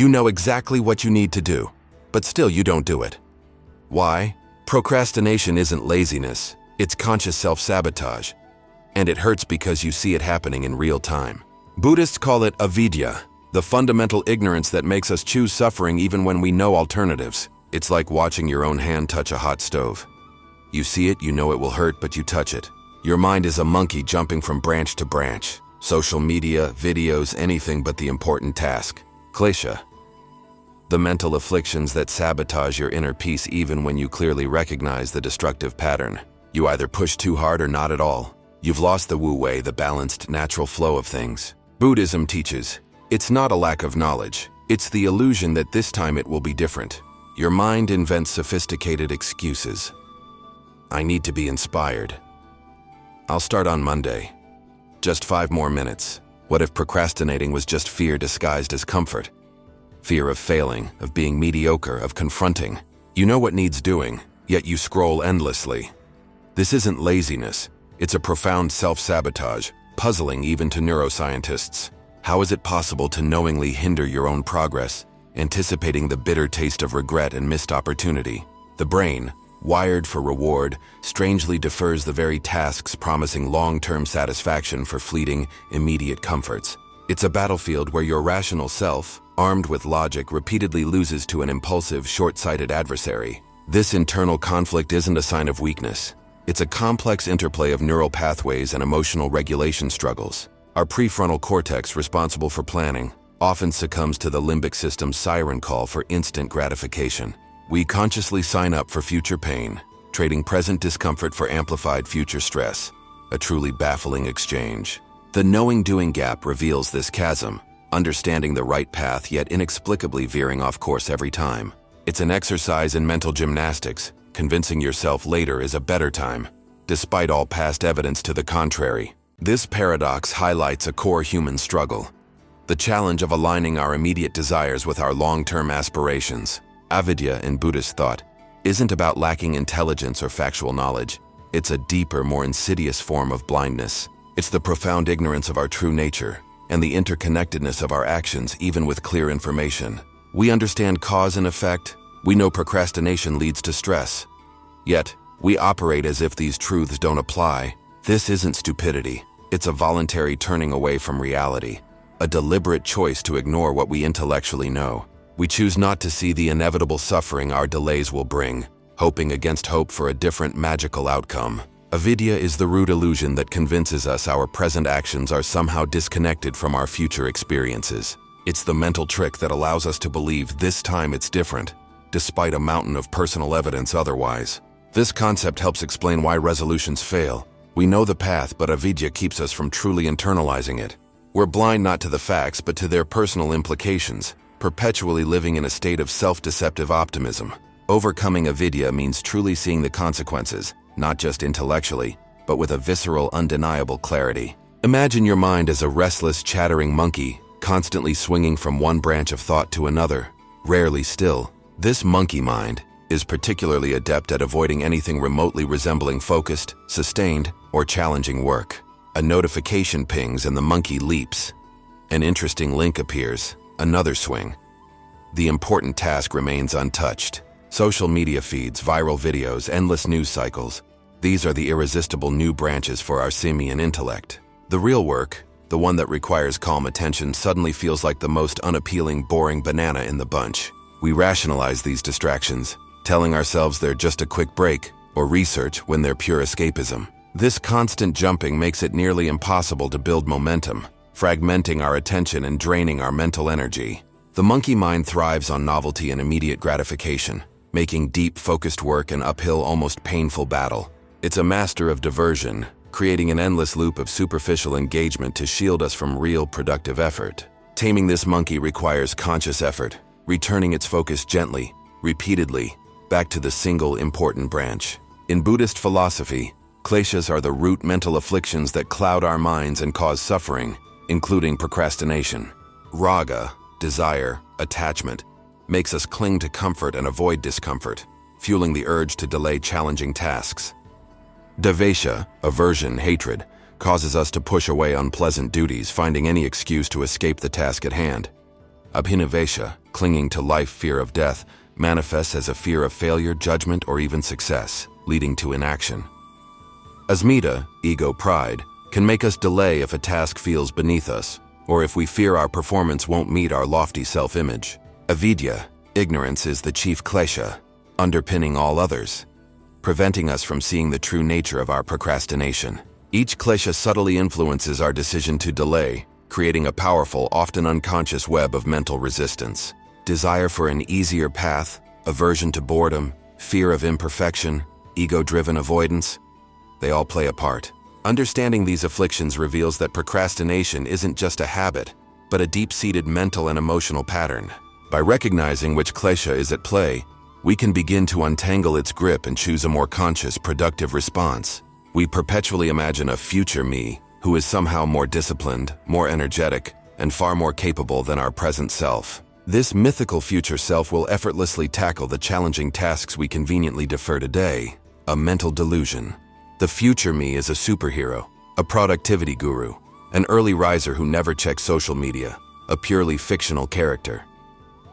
You know exactly what you need to do, but still you don't do it. Why? Procrastination isn't laziness, it's conscious self-sabotage. And it hurts because you see it happening in real time. Buddhists call it Avidya, the fundamental ignorance that makes us choose suffering even when we know alternatives. It's like watching your own hand touch a hot stove. You see it, you know it will hurt, but you touch it. Your mind is a monkey jumping from branch to branch. Social media, videos, anything but the important task. Kleshas. The mental afflictions that sabotage your inner peace even when you clearly recognize the destructive pattern. You either push too hard or not at all. You've lost the wu-wei, the balanced, natural flow of things. Buddhism teaches, it's not a lack of knowledge. It's the illusion that this time it will be different. Your mind invents sophisticated excuses. I need to be inspired. I'll start on Monday. Just 5 more minutes. What if procrastinating was just fear disguised as comfort? Fear of failing, of being mediocre, of confronting. You know what needs doing, yet you scroll endlessly. This isn't laziness. It's a profound self-sabotage, puzzling even to neuroscientists. How is it possible to knowingly hinder your own progress, anticipating the bitter taste of regret and missed opportunity? The brain, wired for reward, strangely defers the very tasks promising long-term satisfaction for fleeting, immediate comforts. It's a battlefield where your rational self, armed with logic, repeatedly loses to an impulsive, short-sighted adversary. This internal conflict isn't a sign of weakness. It's a complex interplay of neural pathways and emotional regulation struggles. Our prefrontal cortex, responsible for planning, often succumbs to the limbic system's siren call for instant gratification. We consciously sign up for future pain, trading present discomfort for amplified future stress, a truly baffling exchange. The knowing-doing gap reveals this chasm, understanding the right path yet inexplicably veering off course every time. It's an exercise in mental gymnastics, convincing yourself later is a better time, despite all past evidence to the contrary. This paradox highlights a core human struggle, the challenge of aligning our immediate desires with our long-term aspirations. Avidya in Buddhist thought isn't about lacking intelligence or factual knowledge. It's a deeper, more insidious form of blindness. It's the profound ignorance of our true nature and the interconnectedness of our actions even with clear information. We understand cause and effect. We know procrastination leads to stress. Yet, we operate as if these truths don't apply. This isn't stupidity. It's a voluntary turning away from reality, a deliberate choice to ignore what we intellectually know. We choose not to see the inevitable suffering our delays will bring, hoping against hope for a different magical outcome. Avidya is the root illusion that convinces us our present actions are somehow disconnected from our future experiences. It's the mental trick that allows us to believe this time it's different, despite a mountain of personal evidence otherwise. This concept helps explain why resolutions fail. We know the path, but avidya keeps us from truly internalizing it. We're blind not to the facts, but to their personal implications, perpetually living in a state of self-deceptive optimism. Overcoming avidya means truly seeing the consequences, not just intellectually, but with a visceral, undeniable clarity. Imagine your mind as a restless, chattering monkey, constantly swinging from one branch of thought to another, rarely still. This monkey mind is particularly adept at avoiding anything remotely resembling focused, sustained, or challenging work. A notification pings and the monkey leaps. An interesting link appears, another swing. The important task remains untouched. Social media feeds, viral videos, endless news cycles. These are the irresistible new branches for our simian intellect. The real work, the one that requires calm attention, suddenly feels like the most unappealing, boring banana in the bunch. We rationalize these distractions, telling ourselves they're just a quick break, or research when they're pure escapism. This constant jumping makes it nearly impossible to build momentum, fragmenting our attention and draining our mental energy. The monkey mind thrives on novelty and immediate gratification, making deep, focused work an uphill, almost painful battle. It's a master of diversion, creating an endless loop of superficial engagement to shield us from real, productive effort. Taming this monkey requires conscious effort, returning its focus gently, repeatedly, back to the single important branch. In Buddhist philosophy, Kleshas are the root mental afflictions that cloud our minds and cause suffering, including procrastination. Raga, desire, attachment, makes us cling to comfort and avoid discomfort, fueling the urge to delay challenging tasks. Dvesha, aversion, hatred, causes us to push away unpleasant duties, finding any excuse to escape the task at hand. Abhinivesha, Clinging to life fear of death manifests as a fear of failure, judgment, or even success, leading to inaction. Asmita, ego pride, can make us delay if a task feels beneath us, or if we fear our performance won't meet our lofty self-image. Avidya, ignorance, is the chief klesha, underpinning all others, preventing us from seeing the true nature of our procrastination. Each klesha subtly influences our decision to delay, creating a powerful, often unconscious web of mental resistance. Desire for an easier path, aversion to boredom, fear of imperfection, ego-driven avoidance, they all play a part. Understanding these afflictions reveals that procrastination isn't just a habit, but a deep-seated mental and emotional pattern. By recognizing which klesha is at play, we can begin to untangle its grip and choose a more conscious, productive response. We perpetually imagine a future me who is somehow more disciplined, more energetic, and far more capable than our present self. This mythical future self will effortlessly tackle the challenging tasks we conveniently defer today, a mental delusion. The future me is a superhero, a productivity guru, an early riser who never checks social media, a purely fictional character.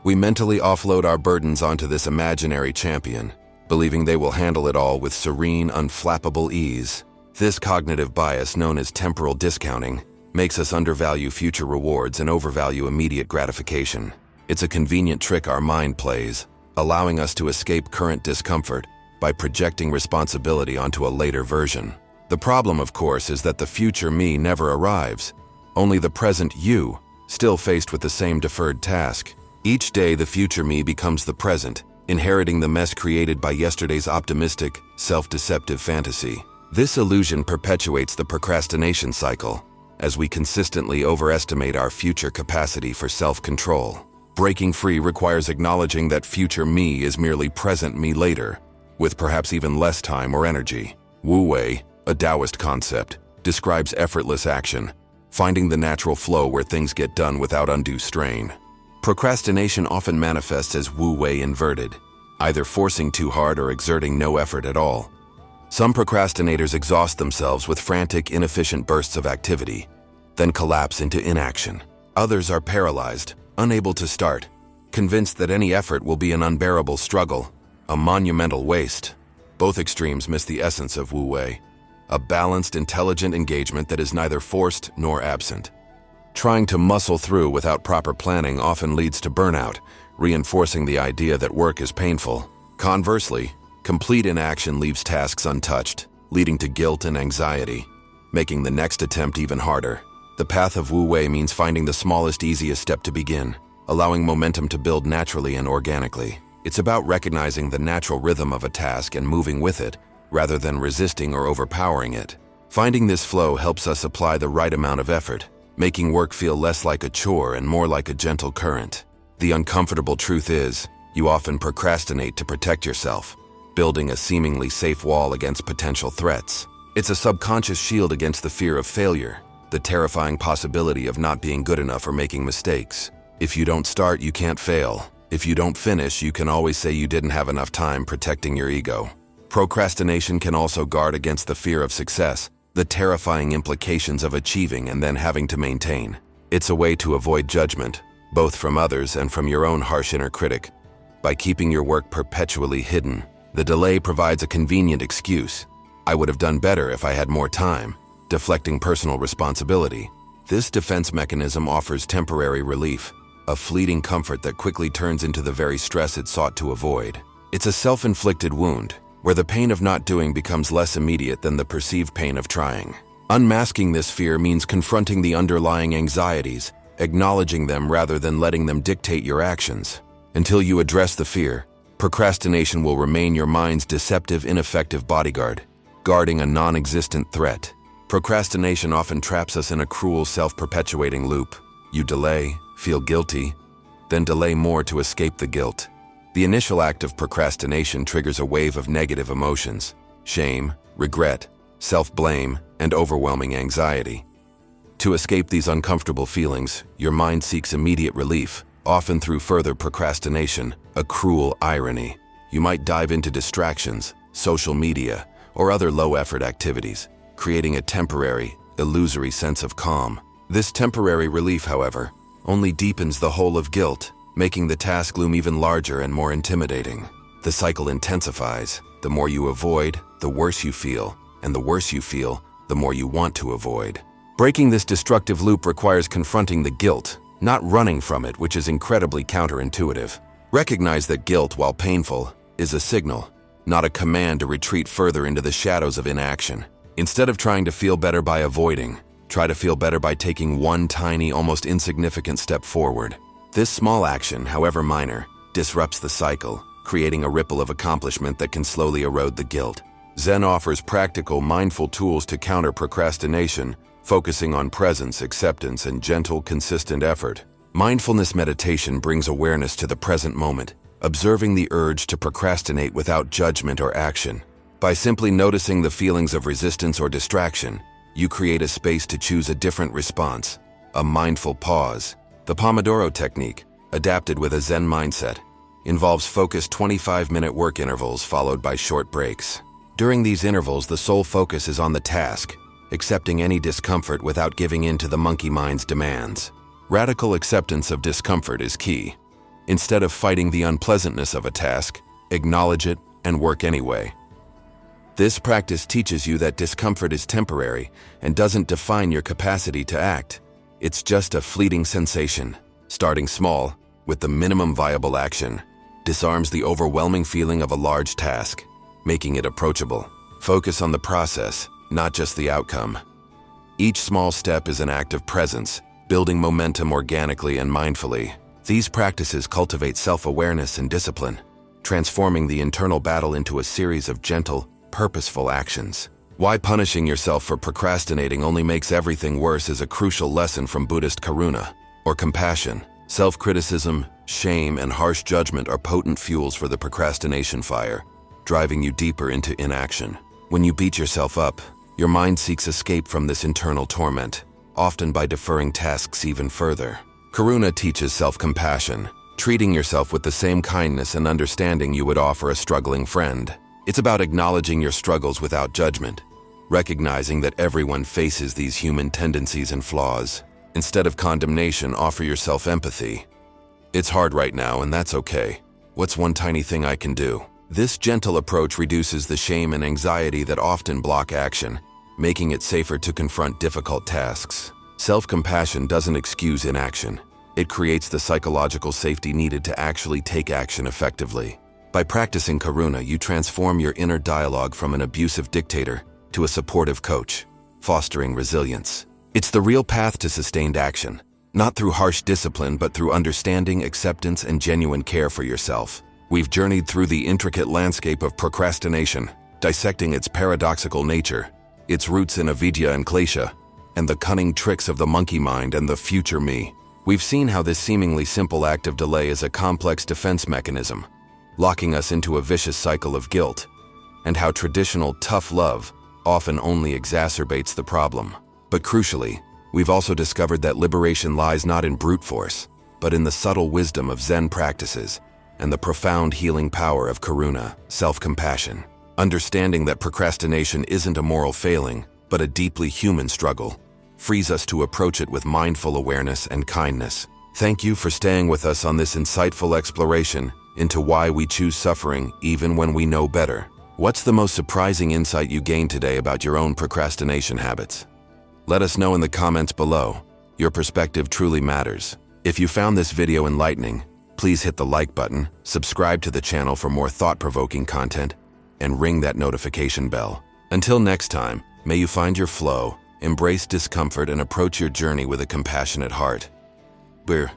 We mentally offload our burdens onto this imaginary champion, believing they will handle it all with serene, unflappable ease. This cognitive bias, known as temporal discounting, makes us undervalue future rewards and overvalue immediate gratification. It's a convenient trick our mind plays, allowing us to escape current discomfort by projecting responsibility onto a later version. The problem, of course, is that the future me never arrives, only the present you, still faced with the same deferred task. Each day, the future me becomes the present, inheriting the mess created by yesterday's optimistic, self-deceptive fantasy. This illusion perpetuates the procrastination cycle, as we consistently overestimate our future capacity for self-control. Breaking free requires acknowledging that future me is merely present me later, with perhaps even less time or energy. Wu Wei, a Taoist concept, describes effortless action, finding the natural flow where things get done without undue strain. Procrastination often manifests as Wu Wei inverted, either forcing too hard or exerting no effort at all. Some procrastinators exhaust themselves with frantic, inefficient bursts of activity, then collapse into inaction. Others are paralyzed, unable to start, convinced that any effort will be an unbearable struggle, a monumental waste. Both extremes miss the essence of Wu Wei, a balanced, intelligent engagement that is neither forced nor absent. Trying to muscle through without proper planning often leads to burnout, reinforcing the idea that work is painful. Conversely, complete inaction leaves tasks untouched, leading to guilt and anxiety, making the next attempt even harder. The path of Wu Wei means finding the smallest, easiest step to begin, allowing momentum to build naturally and organically. It's about recognizing the natural rhythm of a task and moving with it, rather than resisting or overpowering it. Finding this flow helps us apply the right amount of effort, making work feel less like a chore and more like a gentle current. The uncomfortable truth is, you often procrastinate to protect yourself, building a seemingly safe wall against potential threats. It's a subconscious shield against the fear of failure, the terrifying possibility of not being good enough or making mistakes. If you don't start, you can't fail. If you don't finish, you can always say you didn't have enough time, protecting your ego. Procrastination can also guard against the fear of success, the terrifying implications of achieving and then having to maintain. It's a way to avoid judgment, both from others and from your own harsh inner critic. By keeping your work perpetually hidden, the delay provides a convenient excuse. I would have done better if I had more time, deflecting personal responsibility. This defense mechanism offers temporary relief, a fleeting comfort that quickly turns into the very stress it sought to avoid. It's a self-inflicted wound, where the pain of not doing becomes less immediate than the perceived pain of trying. Unmasking this fear means confronting the underlying anxieties, acknowledging them rather than letting them dictate your actions. Until you address the fear, procrastination will remain your mind's deceptive, ineffective bodyguard, guarding a non-existent threat. Procrastination often traps us in a cruel, self-perpetuating loop. You delay, feel guilty, then delay more to escape the guilt. The initial act of procrastination triggers a wave of negative emotions: shame, regret, self-blame, and overwhelming anxiety. To escape these uncomfortable feelings, your mind seeks immediate relief, often through further procrastination, a cruel irony. You might dive into distractions, social media, or other low-effort activities, creating a temporary, illusory sense of calm. This temporary relief, however, only deepens the hole of guilt. making the task loom even larger and more intimidating. The cycle intensifies. The more you avoid, the worse you feel, and the worse you feel, the more you want to avoid. Breaking this destructive loop requires confronting the guilt, not running from it, which is incredibly counterintuitive. Recognize that guilt, while painful, is a signal, not a command to retreat further into the shadows of inaction. Instead of trying to feel better by avoiding, try to feel better by taking one tiny, almost insignificant step forward. This small action, however minor, disrupts the cycle, creating a ripple of accomplishment that can slowly erode the guilt. Zen offers practical, mindful tools to counter procrastination, focusing on presence, acceptance, and gentle, consistent effort. Mindfulness meditation brings awareness to the present moment, observing the urge to procrastinate without judgment or action. By simply noticing the feelings of resistance or distraction, you create a space to choose a different response, a mindful pause. The Pomodoro technique, adapted with a Zen mindset, involves focused 25-minute work intervals followed by short breaks. During these intervals, the sole focus is on the task, accepting any discomfort without giving in to the monkey mind's demands. Radical acceptance of discomfort is key. Instead of fighting the unpleasantness of a task, acknowledge it and work anyway. This practice teaches you that discomfort is temporary and doesn't define your capacity to act. It's just a fleeting sensation. Starting small, with the minimum viable action, disarms the overwhelming feeling of a large task, making it approachable. Focus on the process, not just the outcome. Each small step is an act of presence, building momentum organically and mindfully. These practices cultivate self-awareness and discipline, transforming the internal battle into a series of gentle, purposeful actions. Why punishing yourself for procrastinating only makes everything worse is a crucial lesson from Buddhist karuna, or compassion. Self-criticism, shame, and harsh judgment are potent fuels for the procrastination fire, driving you deeper into inaction. When you beat yourself up, your mind seeks escape from this internal torment, often by deferring tasks even further. Karuna teaches self-compassion, treating yourself with the same kindness and understanding you would offer a struggling friend. It's about acknowledging your struggles without judgment, recognizing that everyone faces these human tendencies and flaws. Instead of condemnation, offer yourself empathy. It's hard right now, and that's okay. What's one tiny thing I can do? This gentle approach reduces the shame and anxiety that often block action, making it safer to confront difficult tasks. Self-compassion doesn't excuse inaction. It creates the psychological safety needed to actually take action effectively. By practicing karuna, you transform your inner dialogue from an abusive dictator to a supportive coach, fostering resilience. It's the real path to sustained action, not through harsh discipline, but through understanding, acceptance, and genuine care for yourself. We've journeyed through the intricate landscape of procrastination, dissecting its paradoxical nature, its roots in Avidya and Kleshas, and the cunning tricks of the monkey mind and the future me. We've seen how this seemingly simple act of delay is a complex defense mechanism, locking us into a vicious cycle of guilt, and how traditional tough love often only exacerbates the problem. But crucially, we've also discovered that liberation lies not in brute force, but in the subtle wisdom of Zen practices and the profound healing power of karuna, self-compassion. Understanding that procrastination isn't a moral failing, but a deeply human struggle, frees us to approach it with mindful awareness and kindness. Thank you for staying with us on this insightful exploration into why we choose suffering even when we know better. What's the most surprising insight you gained today about your own procrastination habits? Let us know in the comments below. Your perspective truly matters. If you found this video enlightening, please hit the like button, subscribe to the channel for more thought-provoking content, and ring that notification bell. Until next time, may you find your flow, embrace discomfort, and approach your journey with a compassionate heart. We're